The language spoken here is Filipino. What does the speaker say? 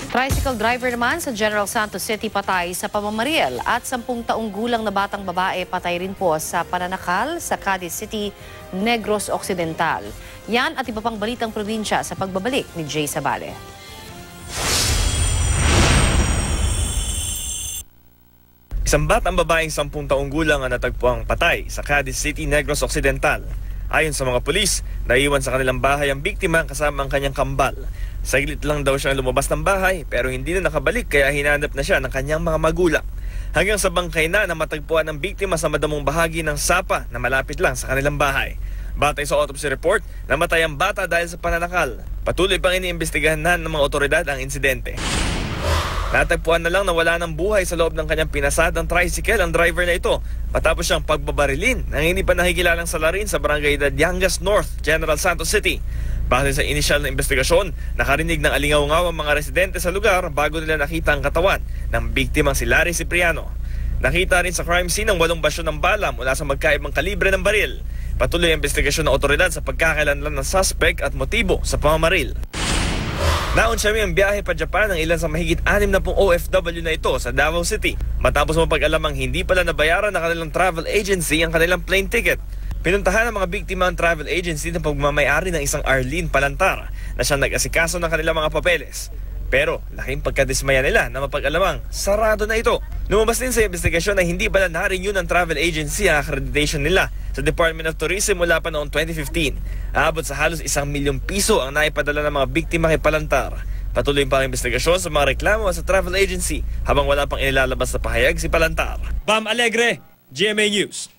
Tricycle driver naman sa General Santos City patay sa pamamaril at 10 taong gulang na batang babae patay rin po sa pananakal sa Cadiz City, Negros Occidental. Yan at iba pang balitang probinsya sa pagbabalik ni Jay Sabale. Isang batang babaeng 10 taong gulang ang natagpuang patay sa Cadiz City, Negros Occidental. Ayon sa mga pulis, naiwan sa kanilang bahay ang biktima kasama ang kanyang kambal. Saglit lang daw siyang lumabas ng bahay pero hindi na nakabalik kaya hinanap na siya ng kanyang mga magulang. Hanggang sa bangkay na matagpuan ang biktima sa madamong bahagi ng sapa na malapit lang sa kanilang bahay. Batay sa autopsy report, namatay ang bata dahil sa pananakal. Patuloy pang iniimbestigahan ng mga otoridad ang insidente. Natagpuan na lang na wala ng buhay sa loob ng kanyang pinasadang tricycle ang driver na ito matapos siyang pagbabarilin ng hindi pa nakikilalang salarin sa barangay Dadyangas North, General Santos City. Base sa inisyal na investigasyon, nakarinig ng alingaw-ngaw ang mga residente sa lugar bago nila nakita ang katawan ng biktimang si Larry Cipriano. Nakita rin sa crime scene ang 8 basyon ng bala mula sa magkaibang kalibre ng baril. Patuloy ang investigasyon ng otoridad sa pagkakakilanlan ng suspect at motibo sa pamamaril. Naunsyami ang biyahe pa Japan ng ilan sa mahigit 60 OFW na ito sa Davao City matapos mapag-alamang hindi pala nabayaran ng kanilang travel agency ang kanilang plane ticket. Pinuntahan ng mga biktima ang travel agency ng pagmamayari ng isang Arlene Palantar na siyang nag-asikaso ng kanilang mga papeles. Pero laking pagkadismaya nila na mapag-alamang sarado na ito. Lumabas din sa investigasyon na hindi pala na-renew ng travel agency ang accreditation nila sa Department of Tourism mula pa noong 2015. Aabot sa halos 1 milyong piso ang naipadala ng mga biktima kay Palantar. Patuloy pa ang investigasyon sa mga reklamo sa travel agency habang wala pang inilalabas na pahayag si Palantar. Bam Alegre, GMA News.